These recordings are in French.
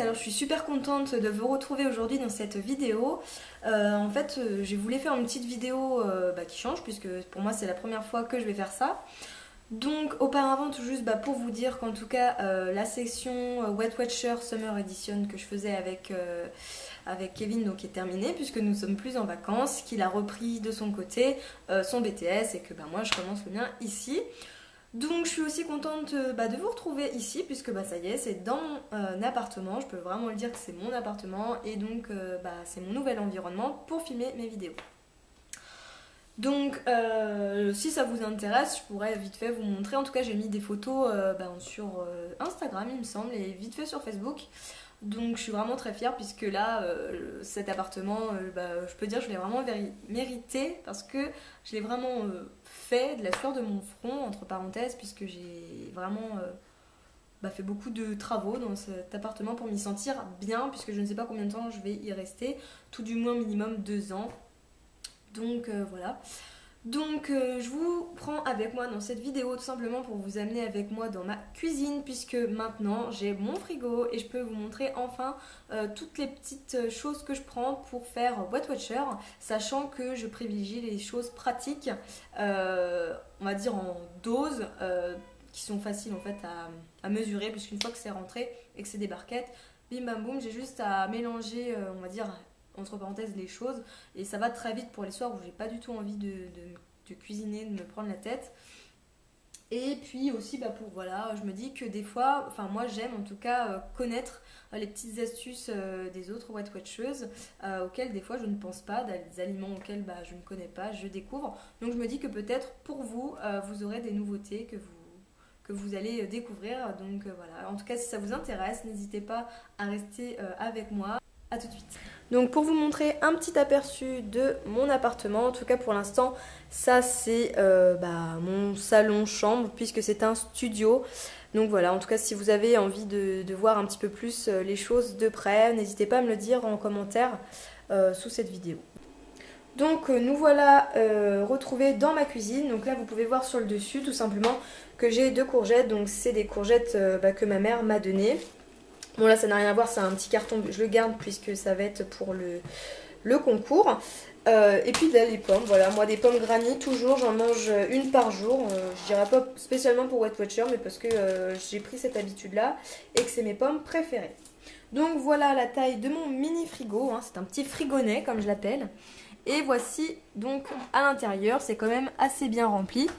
alors je suis super contente de vous retrouver aujourd'hui dans cette vidéo. En fait, j'ai voulu faire une petite vidéo qui change puisque pour moi c'est la première fois que je vais faire ça. Donc auparavant tout juste pour vous dire qu'en tout cas la section Weight Watcher Summer Edition que je faisais avec Kevin donc est terminée puisque nous sommes plus en vacances, qu'il a repris de son côté son BTS et que moi je commence le mien ici. Donc je suis aussi contente de vous retrouver ici puisque ça y est, c'est dans mon appartement, je peux vraiment le dire que c'est mon appartement et donc c'est mon nouvel environnement pour filmer mes vidéos. Donc si ça vous intéresse, je pourrais vite fait vous montrer, en tout cas j'ai mis des photos sur Instagram il me semble et vite fait sur Facebook. Donc je suis vraiment très fière puisque là cet appartement je peux dire que je l'ai vraiment mérité parce que je l'ai vraiment fait de la sueur de mon front entre parenthèses puisque j'ai vraiment fait beaucoup de travaux dans cet appartement pour m'y sentir bien puisque je ne sais pas combien de temps je vais y rester, tout du moins minimum 2 ans. Donc voilà. Donc je vous prends avec moi dans cette vidéo tout simplement pour vous amener avec moi dans ma cuisine puisque maintenant j'ai mon frigo et je peux vous montrer enfin toutes les petites choses que je prends pour faire Weight Watcher, sachant que je privilégie les choses pratiques, on va dire en doses, qui sont faciles en fait à mesurer puisqu'une fois que c'est rentré et que c'est des barquettes, bim bam boum, j'ai juste à mélanger on va dire entre parenthèses les choses et ça va très vite pour les soirs où j'ai pas du tout envie de cuisiner, de me prendre la tête. Et puis aussi voilà, je me dis que des fois, enfin moi j'aime en tout cas connaître les petites astuces des autres Weight Watchers auxquelles des fois je ne pense pas, des aliments auxquels je ne connais pas, je découvre. Donc je me dis que peut-être pour vous, vous aurez des nouveautés que vous allez découvrir. Donc voilà, en tout cas si ça vous intéresse, n'hésitez pas à rester avec moi. A tout de suite. Donc pour vous montrer un petit aperçu de mon appartement, en tout cas pour l'instant, ça c'est mon salon-chambre puisque c'est un studio. Donc voilà, en tout cas si vous avez envie de voir un petit peu plus les choses de près, n'hésitez pas à me le dire en commentaire sous cette vidéo. Donc nous voilà retrouvés dans ma cuisine. Donc là vous pouvez voir sur le dessus tout simplement que j'ai 2 courgettes. Donc c'est des courgettes que ma mère m'a données. Bon là ça n'a rien à voir, c'est un petit carton, je le garde puisque ça va être pour le concours. Et puis là les pommes, voilà, moi des pommes granny toujours, j'en mange une par jour. Je dirais pas spécialement pour Weight Watcher mais parce que j'ai pris cette habitude là et que c'est mes pommes préférées. Donc voilà la taille de mon mini frigo, c'est un petit frigonnet comme je l'appelle. Et voici donc à l'intérieur, c'est quand même assez bien rempli.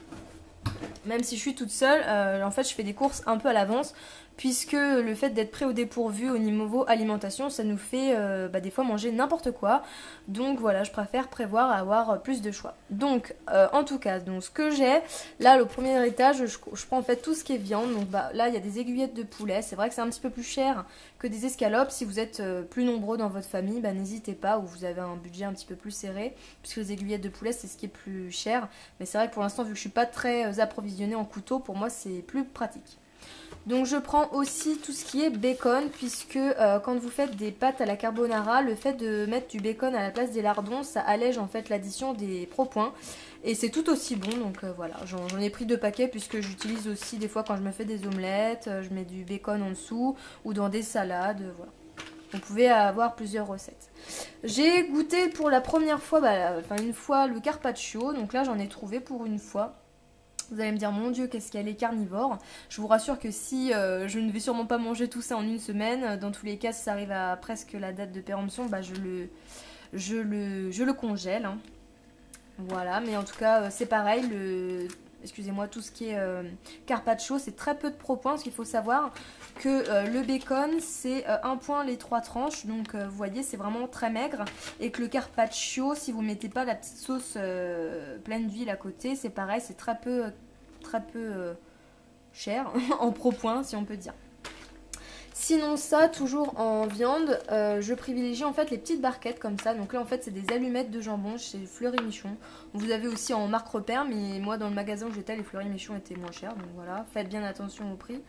Même si je suis toute seule, en fait je fais des courses un peu à l'avance puisque le fait d'être prêt au dépourvu au niveau alimentation, ça nous fait des fois manger n'importe quoi. Donc voilà, je préfère prévoir à avoir plus de choix. Donc en tout cas, donc, ce que j'ai, là au premier étage, je prends en fait tout ce qui est viande. Donc là il y a des aiguillettes de poulet, c'est vrai que c'est un petit peu plus cher que des escalopes. Si vous êtes plus nombreux dans votre famille, n'hésitez pas, ou vous avez un budget un petit peu plus serré, puisque les aiguillettes de poulet c'est ce qui est plus cher. Mais c'est vrai que pour l'instant, vu que je suis pas très approvisionnée en couteau, pour moi c'est plus pratique. Donc je prends aussi tout ce qui est bacon puisque quand vous faites des pâtes à la carbonara, le fait de mettre du bacon à la place des lardons, ça allège en fait l'addition des propoints et c'est tout aussi bon. Donc voilà, j'en ai pris 2 paquets puisque j'utilise aussi des fois quand je me fais des omelettes, je mets du bacon en dessous ou dans des salades, voilà. Vous pouvez avoir plusieurs recettes. J'ai goûté pour la première fois, une fois le carpaccio, donc là j'en ai trouvé pour une fois. Vous allez me dire, mon Dieu, qu'est-ce qu'elle est carnivore. Je vous rassure que si je ne vais sûrement pas manger tout ça en une semaine, dans tous les cas, si ça arrive à presque la date de péremption, je le congèle. Voilà, mais en tout cas, c'est pareil, excusez-moi, tout ce qui est carpaccio, c'est très peu de propoints, parce qu'il faut savoir que le bacon, c'est 1 point les 3 tranches, donc vous voyez, c'est vraiment très maigre, et que le carpaccio, si vous ne mettez pas la petite sauce pleine d'huile à côté, c'est pareil, c'est très peu cher, en propoints, si on peut dire. Sinon ça, toujours en viande, je privilégie en fait les petites barquettes comme ça. Donc là en fait c'est des allumettes de jambon chez Fleury Michon. Vous avez aussi en marque repère, mais moi dans le magasin où j'étais, les Fleury Michon étaient moins chers. Donc voilà, faites bien attention au prix.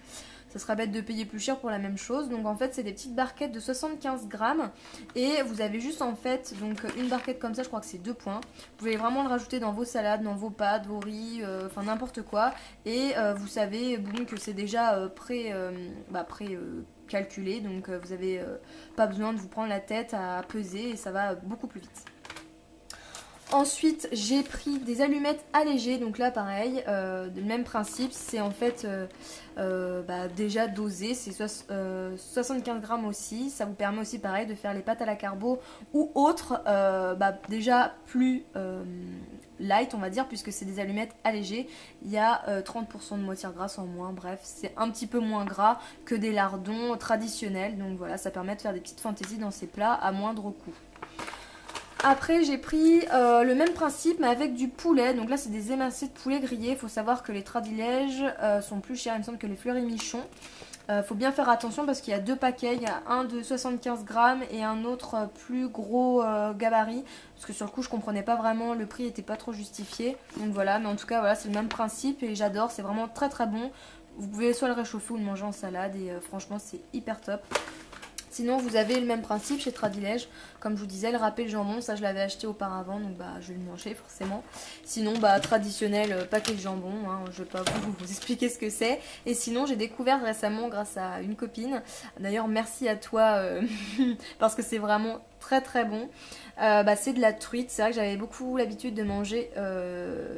ça sera bête de payer plus cher pour la même chose. Donc en fait c'est des petites barquettes de 75 grammes et vous avez juste en fait donc une barquette comme ça, je crois que c'est 2 points. Vous pouvez vraiment le rajouter dans vos salades, dans vos pâtes, vos riz, enfin n'importe quoi. Et vous savez bon, que c'est déjà calculé, donc vous n'avez pas besoin de vous prendre la tête à peser et ça va beaucoup plus vite. Ensuite, j'ai pris des allumettes allégées, donc là pareil, le même principe, c'est en fait déjà dosé, c'est 75 grammes aussi, ça vous permet aussi pareil de faire les pâtes à la carbo ou autres, déjà plus light on va dire, puisque c'est des allumettes allégées, il y a 30% de matière grasse en moins, bref, c'est un petit peu moins gras que des lardons traditionnels, donc voilà, ça permet de faire des petites fantaisies dans ces plats à moindre coût. Après j'ai pris le même principe mais avec du poulet, donc là c'est des émincés de poulet grillé. Il faut savoir que les Tradilèges sont plus chers il me semble que les Fleury Michon. Faut bien faire attention parce qu'il y a 2 paquets, il y a un de 75 grammes et un autre plus gros gabarit. Parce que sur le coup je comprenais pas vraiment, le prix était pas trop justifié. Donc voilà, mais en tout cas voilà, c'est le même principe et j'adore, c'est vraiment très très bon. Vous pouvez soit le réchauffer ou le manger en salade et franchement c'est hyper top. Sinon vous avez le même principe chez Tradilège, comme je vous disais, le râpé de jambon, ça je l'avais acheté auparavant, donc je vais le manger forcément. Sinon traditionnel paquet de jambon, hein, je vais pas vous expliquer ce que c'est. Et sinon j'ai découvert récemment grâce à une copine, d'ailleurs merci à toi parce que c'est vraiment très très bon. C'est de la truite, c'est vrai que j'avais beaucoup l'habitude de manger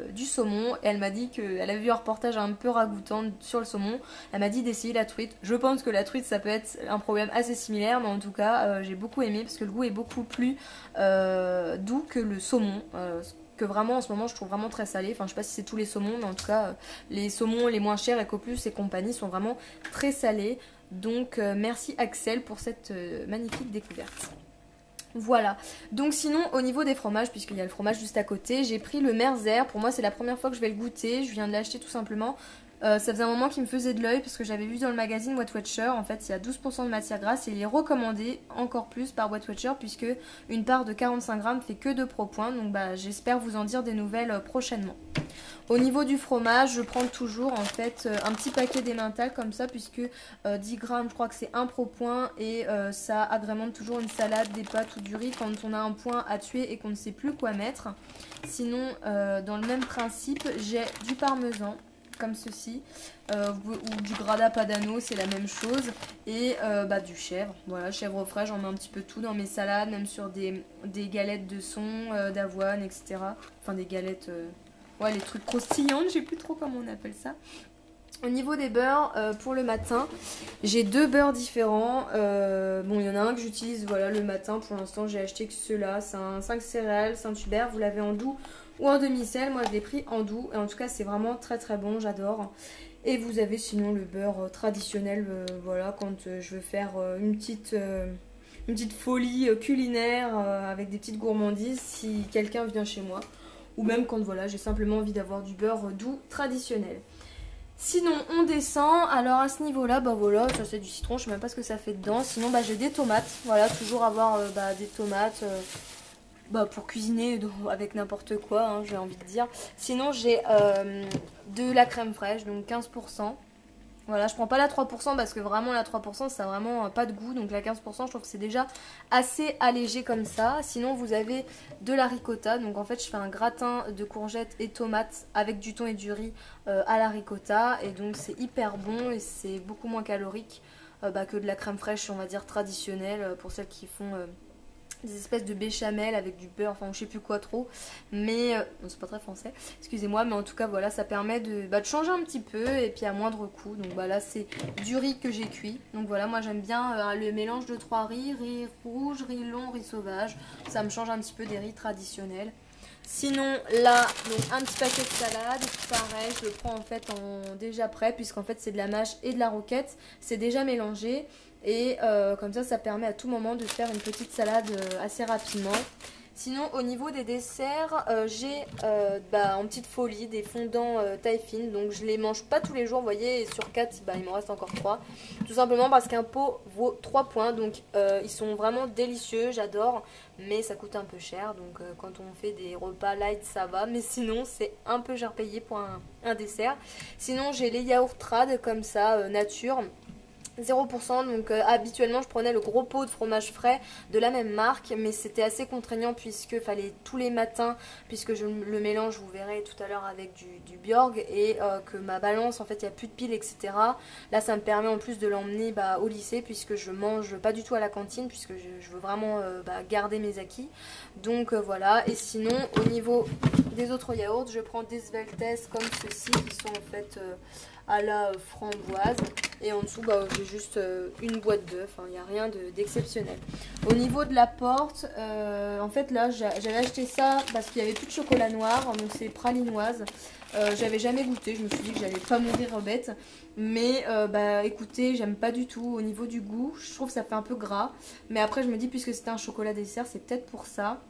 du saumon et elle m'a dit qu'elle a vu un reportage un peu ragoûtant sur le saumon, elle m'a dit d'essayer la truite. Je pense que la truite ça peut être un problème assez similaire mais en tout cas j'ai beaucoup aimé parce que le goût est beaucoup plus doux que le saumon. Que vraiment en ce moment je trouve vraiment très salé, enfin je sais pas si c'est tous les saumons mais en tout cas les saumons les moins chers, Ecoplus et compagnie sont vraiment très salés, donc merci Axel pour cette magnifique découverte. Voilà, donc sinon au niveau des fromages, puisqu'il y a le fromage juste à côté, j'ai pris le Merzer. Pour moi c'est la première fois que je vais le goûter, je viens de l'acheter tout simplement. Ça faisait un moment qu'il me faisait de l'œil parce que j'avais vu dans le magazine Weight Watcher, en fait il y a 12% de matière grasse et il est recommandé encore plus par Weight Watcher puisque une part de 45 grammes fait que 2 pro points, donc j'espère vous en dire des nouvelles prochainement. Au niveau du fromage, je prends toujours en fait un petit paquet d'emmental comme ça puisque 10 grammes je crois que c'est 1 pro point et ça agrémente toujours une salade, des pâtes ou du riz quand on a un point à tuer et qu'on ne sait plus quoi mettre. Sinon dans le même principe j'ai du parmesan comme ceci ou du grana padano, c'est la même chose, et du chèvre, voilà, chèvre frais, j'en mets un petit peu tout dans mes salades, même sur des galettes de son, d'avoine, etc. Enfin des galettes, ouais, les trucs croustillantes, je sais plus trop comment on appelle ça. Au niveau des beurres, pour le matin, j'ai 2 beurres différents. Bon, il y en a un que j'utilise voilà, le matin. Pour l'instant, j'ai acheté que ceux-là. C'est un 5 céréales, Saint-Hubert. Vous l'avez en doux ou en demi-sel. Moi, je l'ai pris en doux. Et en tout cas, c'est vraiment très très bon. J'adore. Et vous avez sinon le beurre traditionnel. Voilà, quand je veux faire une petite folie culinaire avec des petites gourmandises si quelqu'un vient chez moi. Ou même quand voilà, j'ai simplement envie d'avoir du beurre doux traditionnel. Sinon on descend, alors à ce niveau là voilà, ça c'est du citron, je sais même pas ce que ça fait dedans. Sinon j'ai des tomates, voilà, toujours avoir des tomates pour cuisiner avec n'importe quoi, hein, j'ai envie de dire. Sinon j'ai de la crème fraîche, donc 15%. Voilà, je prends pas la 3% parce que vraiment la 3% ça a vraiment pas de goût. Donc la 15% je trouve que c'est déjà assez allégé comme ça. Sinon vous avez de la ricotta. Donc en fait je fais un gratin de courgettes et tomates avec du thon et du riz à la ricotta. Et donc c'est hyper bon et c'est beaucoup moins calorique que de la crème fraîche on va dire traditionnelle pour celles qui font... des espèces de béchamel avec du beurre, enfin je sais plus quoi trop, mais c'est pas très français, excusez-moi, mais en tout cas voilà, ça permet de changer un petit peu et puis à moindre coût. Donc là c'est du riz que j'ai cuit, donc voilà, moi j'aime bien le mélange de 3 riz rouge, riz long, riz sauvage, ça me change un petit peu des riz traditionnels. Sinon là, donc un petit paquet de salade, pareil, je le prends en fait en déjà prêt puisqu'en fait c'est de la mâche et de la roquette, c'est déjà mélangé. Et comme ça permet à tout moment de faire une petite salade assez rapidement. Sinon au niveau des desserts, j'ai en petite folie des fondants taille fine. Donc je les mange pas tous les jours, vous voyez, et sur 4 il me reste encore 3. Tout simplement parce qu'un pot vaut 3 points. Donc ils sont vraiment délicieux, j'adore. Mais ça coûte un peu cher, donc quand on fait des repas light ça va. Mais sinon c'est un peu cher payé pour un dessert. Sinon j'ai les yaourts trad comme ça, nature. 0%, donc habituellement je prenais le gros pot de fromage frais de la même marque, mais c'était assez contraignant puisque fallait tous les matins, puisque je le mélange, vous verrez tout à l'heure, avec du Bjorg, et que ma balance, en fait il n'y a plus de piles, etc. Là ça me permet en plus de l'emmener au lycée, puisque je mange pas du tout à la cantine, puisque je veux vraiment garder mes acquis. Donc voilà, et sinon au niveau des autres yaourts, je prends des Sveltes comme ceux-ci qui sont en fait à la framboise, et en dessous j'ai juste une boîte d'œufs, il n'y a rien d'exceptionnel. Au niveau de la porte, en fait là j'avais acheté ça parce qu'il n'y avait plus de chocolat noir, donc c'est pralinoise. J'avais jamais goûté, je me suis dit que j'allais pas mourir bête, mais écoutez, j'aime pas du tout. Au niveau du goût, je trouve que ça fait un peu gras, mais après je me dis, puisque c'était un chocolat dessert, c'est peut-être pour ça.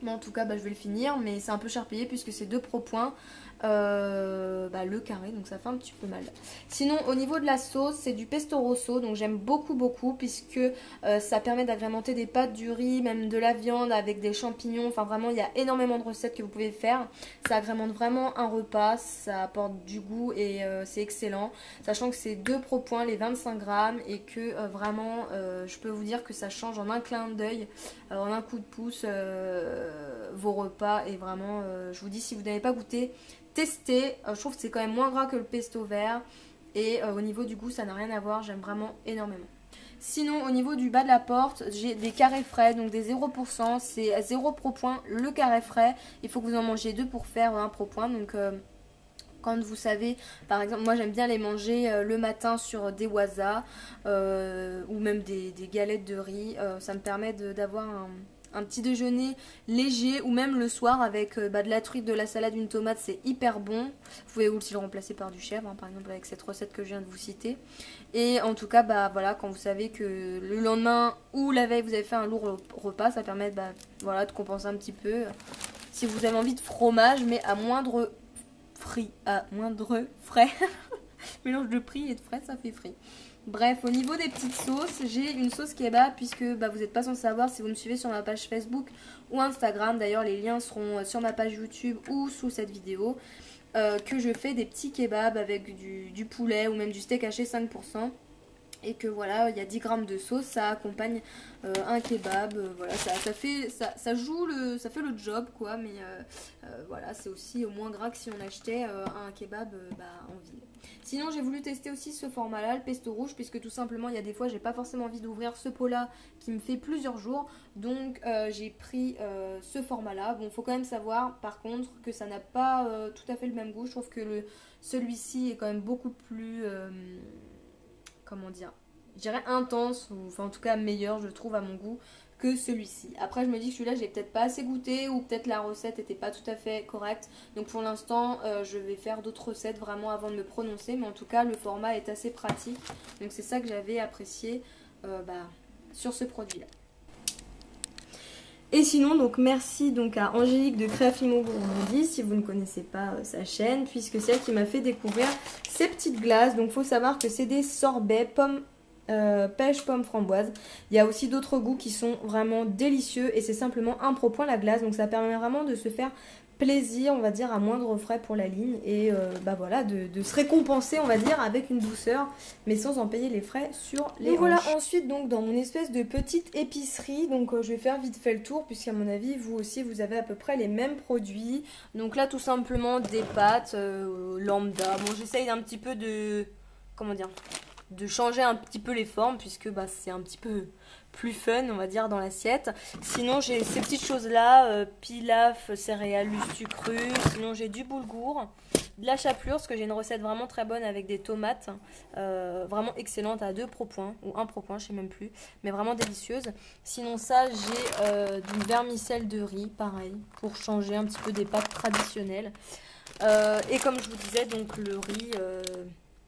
Mais en tout cas, je vais le finir, mais c'est un peu cher payé puisque c'est 2 pro points. Le carré, donc ça fait un petit peu mal. Sinon au niveau de la sauce, c'est du pesto rosso, donc j'aime beaucoup puisque ça permet d'agrémenter des pâtes, du riz, même de la viande avec des champignons. Enfin vraiment il y a énormément de recettes que vous pouvez faire. Ça agrémente vraiment un repas, ça apporte du goût et c'est excellent, sachant que c'est 2 pro points les 25 grammes, et que vraiment je peux vous dire que ça change en un clin d'œil, en un coup de pouce vos repas. Et vraiment je vous dis, si vous n'avez pas goûté, tester. Je trouve que c'est quand même moins gras que le pesto vert, et au niveau du goût ça n'a rien à voir, j'aime vraiment énormément. Sinon au niveau du bas de la porte, j'ai des carrés frais, donc des 0%, c'est 0 pro point le carré frais. Il faut que vous en mangiez 2 pour faire un pro point, donc quand vous savez, par exemple, moi j'aime bien les manger le matin sur des waza ou même des galettes de riz. Ça me permet d'avoir un petit déjeuner léger, ou même le soir avec de la truite, de la salade, une tomate, c'est hyper bon. Vous pouvez aussi le remplacer par du chèvre, par exemple avec cette recette que je viens de vous citer. Et en tout cas, voilà, quand vous savez que le lendemain ou la veille vous avez fait un lourd repas, ça permet de compenser un petit peu. Si vous avez envie de fromage, mais à moindre frais. Mélange de prix et de frais, ça fait frit. Bref, au niveau des petites sauces, j'ai une sauce kebab, puisque vous n'êtes pas sans savoir si vous me suivez sur ma page Facebook ou Instagram. D'ailleurs, les liens seront sur ma page YouTube ou sous cette vidéo. Que je fais des petits kebabs avec du poulet ou même du steak haché 5%. Et que voilà, il y a 10 grammes de sauce, ça accompagne un kebab, voilà, ça fait le job quoi, mais voilà, c'est aussi moins gras que si on achetait un kebab en ville. Sinon j'ai voulu tester aussi ce format là, le pesto rouge, puisque tout simplement il y a des fois j'ai pas forcément envie d'ouvrir ce pot là qui me fait plusieurs jours, donc j'ai pris ce format là. Bon, faut quand même savoir par contre que ça n'a pas tout à fait le même goût. Je trouve que celui-ci est quand même beaucoup plus comment dire, je dirais intense, ou enfin en tout cas meilleur je trouve à mon goût que celui-ci. Après je me dis que celui-là j'ai peut-être pas assez goûté, ou peut-être la recette était pas tout à fait correcte, donc pour l'instant je vais faire d'autres recettes vraiment avant de me prononcer, mais en tout cas le format est assez pratique, donc c'est ça que j'avais apprécié sur ce produit là. Et sinon, donc merci donc à Angélique de Créafimo Gourmandise, si vous ne connaissez pas sa chaîne, puisque c'est elle qui m'a fait découvrir ces petites glaces. Donc faut savoir que c'est des sorbets pêche, pomme, framboise. Il y a aussi d'autres goûts qui sont vraiment délicieux, et c'est simplement 1 pro point la glace. Donc ça permet vraiment de se faire plaisir, on va dire, à moindre frais pour la ligne, et voilà, de se récompenser, on va dire, avec une douceur, mais sans en payer les frais sur les hanches. Voilà, ensuite donc dans mon espèce de petite épicerie, donc je vais faire vite fait le tour, puisqu'à mon avis vous aussi vous avez à peu près les mêmes produits. Donc là tout simplement des pâtes lambda. Bon, j'essaye un petit peu de changer un petit peu les formes, puisque c'est un petit peu plus fun, on va dire, dans l'assiette. Sinon j'ai ces petites choses là, pilaf, céréales, sucre. Sinon j'ai du boulgour, de la chapelure, parce que j'ai une recette vraiment très bonne avec des tomates, vraiment excellente, à 2 pro points ou 1 pro point, je sais même plus, mais vraiment délicieuse. Sinon ça j'ai du vermicelle de riz, pareil, pour changer un petit peu des pâtes traditionnelles. Et comme je vous disais, donc le riz,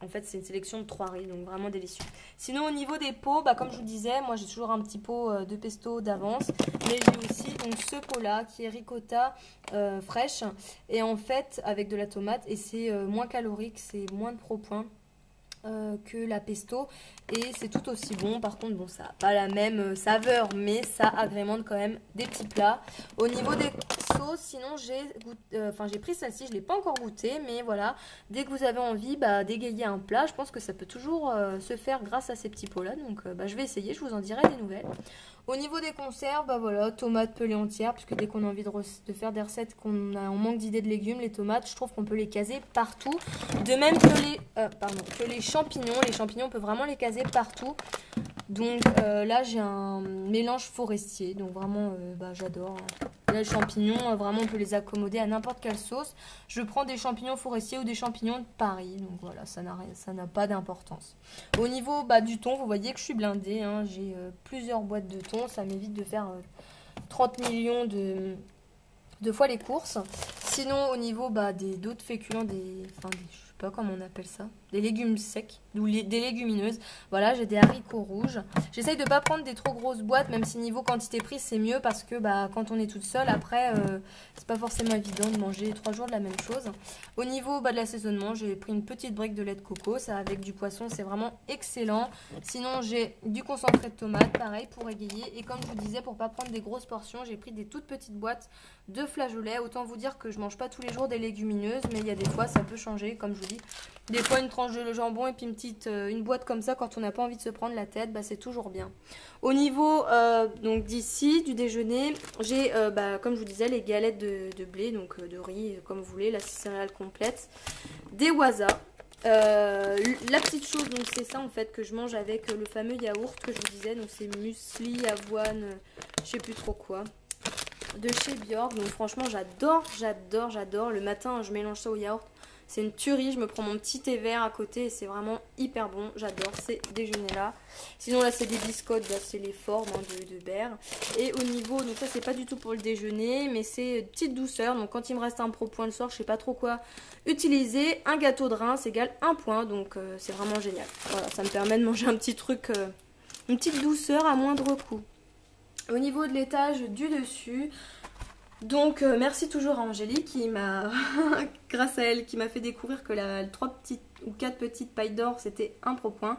en fait c'est une sélection de 3 riz, donc vraiment délicieux. Sinon au niveau des pots, comme je vous disais, moi j'ai toujours un petit pot de pesto d'avance, mais j'ai aussi donc ce pot là qui est ricotta fraîche, et en fait avec de la tomate, et c'est moins calorique, c'est moins de pro points que la pesto, et c'est tout aussi bon. Par contre bon, ça n'a pas la même saveur, mais ça agrémente quand même des petits plats. Au niveau des sauce. Sinon j'ai pris celle-ci, je ne l'ai pas encore goûtée, mais voilà, dès que vous avez envie d'égayer un plat, je pense que ça peut toujours se faire grâce à ces petits pots là. Donc je vais essayer, je vous en dirai des nouvelles. Au niveau des conserves, voilà, tomates pelées entières, puisque dès qu'on a envie de faire des recettes, on manque d'idées de légumes, les tomates, je trouve qu'on peut les caser partout. De même que les champignons. Les champignons, on peut vraiment les caser partout. Donc là, j'ai un mélange forestier, donc vraiment, j'adore. Là, les champignons, vraiment, on peut les accommoder à n'importe quelle sauce. Je prends des champignons forestiers ou des champignons de Paris, donc voilà, ça n'a pas d'importance. Au niveau du thon, vous voyez que je suis blindée, hein, j'ai plusieurs boîtes de thon, ça m'évite de faire 30 millions de fois les courses. Sinon, au niveau d'autres féculents, je sais pas comment on appelle ça, des légumes secs, ou des légumineuses. Voilà, j'ai des haricots rouges. J'essaye de pas prendre des trop grosses boîtes, même si niveau quantité prix c'est mieux, parce que quand on est toute seule, après, c'est pas forcément évident de manger 3 jours de la même chose. Au niveau de l'assaisonnement, j'ai pris une petite brique de lait de coco, ça avec du poisson, c'est vraiment excellent. Sinon, j'ai du concentré de tomate, pareil, pour égayer. Et comme je vous disais, pour pas prendre des grosses portions, j'ai pris des toutes petites boîtes de flageolets. Autant vous dire que je mange pas tous les jours des légumineuses, mais il y a des fois ça peut changer, comme je vous dis. Des fois une tranche de jambon et puis une boîte comme ça quand on n'a pas envie de se prendre la tête, c'est toujours bien. Au niveau donc d'ici du déjeuner, j'ai comme je vous disais les galettes de blé, donc de riz comme vous voulez, la céréale complète, des waza. La petite chose, donc c'est ça en fait que je mange avec le fameux yaourt que je vous disais, donc c'est muesli, avoine, je sais plus trop quoi, de chez Bjork. Donc franchement j'adore. Le matin je mélange ça au yaourt, c'est une tuerie. Je me prends mon petit thé vert à côté et c'est vraiment hyper bon. J'adore ces déjeuners là. Sinon là c'est des biscottes, c'est les formes de beurre. Et au niveau, donc ça c'est pas du tout pour le déjeuner, mais c'est petite douceur. Donc quand il me reste un point le soir, je sais pas trop quoi utiliser, un gâteau de Reims égale 1 point. Donc c'est vraiment génial. Voilà, ça me permet de manger un petit truc, une petite douceur à moindre coût. Au niveau de l'étage du dessus, donc merci toujours à Angélique qui m'a, grâce à elle, qui m'a fait découvrir que les 3 petites ou 4 petites pailles d'or c'était un pro point.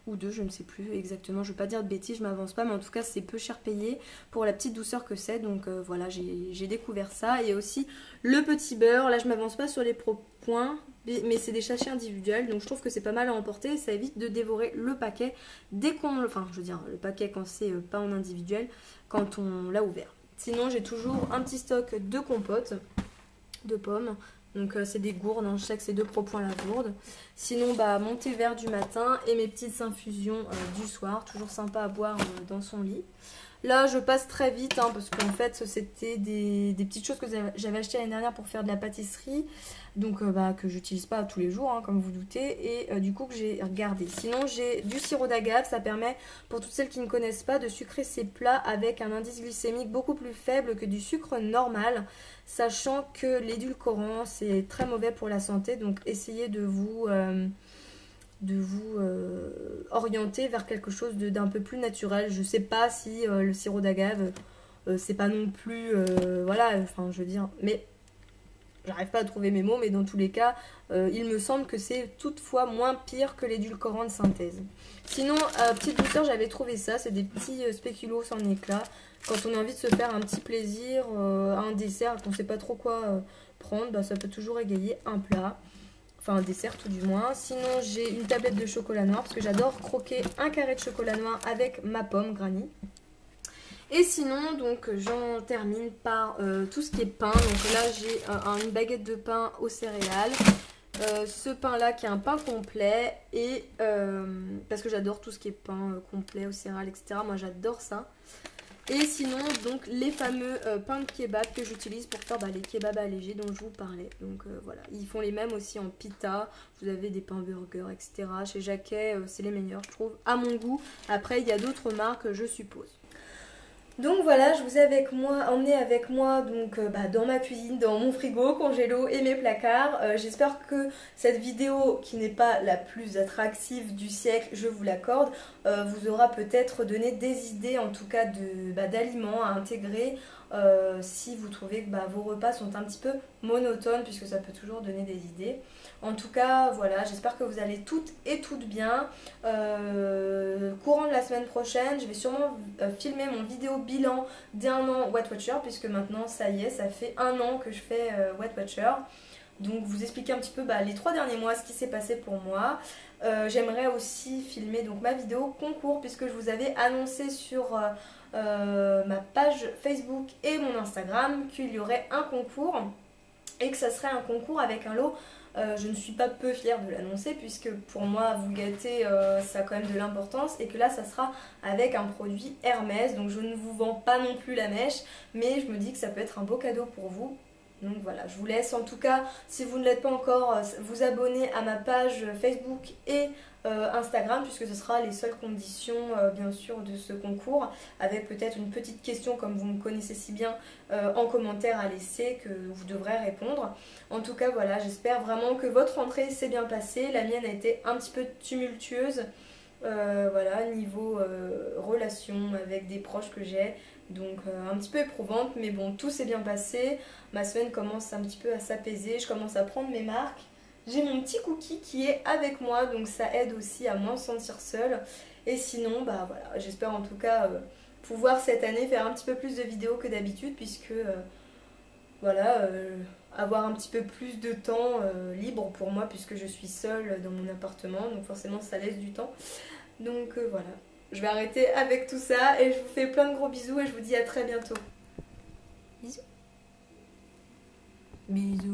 Ou 2, je ne sais plus exactement, je ne veux pas dire de bêtises, je m'avance pas, mais en tout cas c'est peu cher payé pour la petite douceur que c'est. Donc voilà, j'ai découvert ça. Et aussi le petit beurre, là je m'avance pas sur les pro points, mais c'est des sachets individuels, donc je trouve que c'est pas mal à emporter. Ça évite de dévorer le paquet dès qu'on, enfin je veux dire le paquet quand c'est pas en individuel, quand on l'a ouvert. Sinon j'ai toujours un petit stock de compotes de pommes. Donc c'est des gourdes, hein. Je sais que c'est 2 pro points la gourde. Sinon mon thé vert du matin et mes petites infusions du soir. Toujours sympa à boire dans son lit. Là je passe très vite parce qu'en fait c'était des petites choses que j'avais achetées l'année dernière pour faire de la pâtisserie. Donc que j'utilise pas tous les jours comme vous doutez. Et du coup que j'ai regardé. Sinon j'ai du sirop d'agave. Ça permet pour toutes celles qui ne connaissent pas de sucrer ses plats avec un indice glycémique beaucoup plus faible que du sucre normal. Sachant que l'édulcorant c'est très mauvais pour la santé. Donc essayez de vous orienter vers quelque chose d'un peu plus naturel. Je sais pas si le sirop d'agave c'est pas non plus voilà, enfin je veux dire, mais j'arrive pas à trouver mes mots, mais dans tous les cas il me semble que c'est toutefois moins pire que l'édulcorant de synthèse. Sinon petite douceur, j'avais trouvé ça, c'est des petits spéculoos en éclats. Quand on a envie de se faire un petit plaisir, un dessert, qu'on sait pas trop quoi prendre, ça peut toujours égayer un plat. Enfin un dessert tout du moins. Sinon j'ai une tablette de chocolat noir parce que j'adore croquer un carré de chocolat noir avec ma pomme Granny. Et sinon donc j'en termine par tout ce qui est pain. Donc là j'ai une baguette de pain aux céréales. Ce pain là qui est un pain complet. Et parce que j'adore tout ce qui est pain complet aux céréales etc. Moi j'adore ça. Et sinon donc les fameux pains de kebab que j'utilise pour faire les kebabs allégés dont je vous parlais. Donc voilà, ils font les mêmes aussi en pita. Vous avez des pains burgers etc. Chez Jacquet c'est les meilleurs je trouve à mon goût. Après il y a d'autres marques je suppose. Donc voilà, je vous ai emmené avec moi donc, dans ma cuisine, dans mon frigo, congélo et mes placards. J'espère que cette vidéo, qui n'est pas la plus attractive du siècle, je vous l'accorde, vous aura peut-être donné des idées en tout cas d'aliments à intégrer si vous trouvez que vos repas sont un petit peu monotones, puisque ça peut toujours donner des idées. En tout cas, voilà, j'espère que vous allez toutes et toutes bien. Courant de la semaine prochaine, je vais sûrement filmer mon vidéo bilan d'1 an Weight Watcher, puisque maintenant, ça y est, ça fait 1 an que je fais Weight Watcher. Donc vous expliquer un petit peu les 3 derniers mois, ce qui s'est passé pour moi. J'aimerais aussi filmer donc ma vidéo concours, puisque je vous avais annoncé sur ma page Facebook et mon Instagram qu'il y aurait un concours et que ça serait un concours avec un lot. Je ne suis pas peu fière de l'annoncer, puisque pour moi vous gâter ça a quand même de l'importance, et que là ça sera avec un produit Hermès. Donc je ne vous vends pas non plus la mèche, mais je me dis que ça peut être un beau cadeau pour vous. Donc voilà, je vous laisse en tout cas, si vous ne l'êtes pas encore, vous abonner à ma page Facebook et Instagram, puisque ce sera les seules conditions bien sûr de ce concours, avec peut-être une petite question comme vous me connaissez si bien en commentaire à laisser, que vous devrez répondre. En tout cas voilà, j'espère vraiment que votre rentrée s'est bien passée. La mienne a été un petit peu tumultueuse, voilà, niveau relation avec des proches que j'ai. Donc un petit peu éprouvante, mais bon, tout s'est bien passé. Ma semaine commence un petit peu à s'apaiser, je commence à prendre mes marques. J'ai mon petit cookie qui est avec moi, donc ça aide aussi à moins se sentir seule. Et sinon, voilà, j'espère en tout cas pouvoir cette année faire un petit peu plus de vidéos que d'habitude, puisque voilà, avoir un petit peu plus de temps libre pour moi, puisque je suis seule dans mon appartement, donc forcément ça laisse du temps. Donc voilà. Je vais arrêter avec tout ça et je vous fais plein de gros bisous et je vous dis à très bientôt. Bisous. Bisous.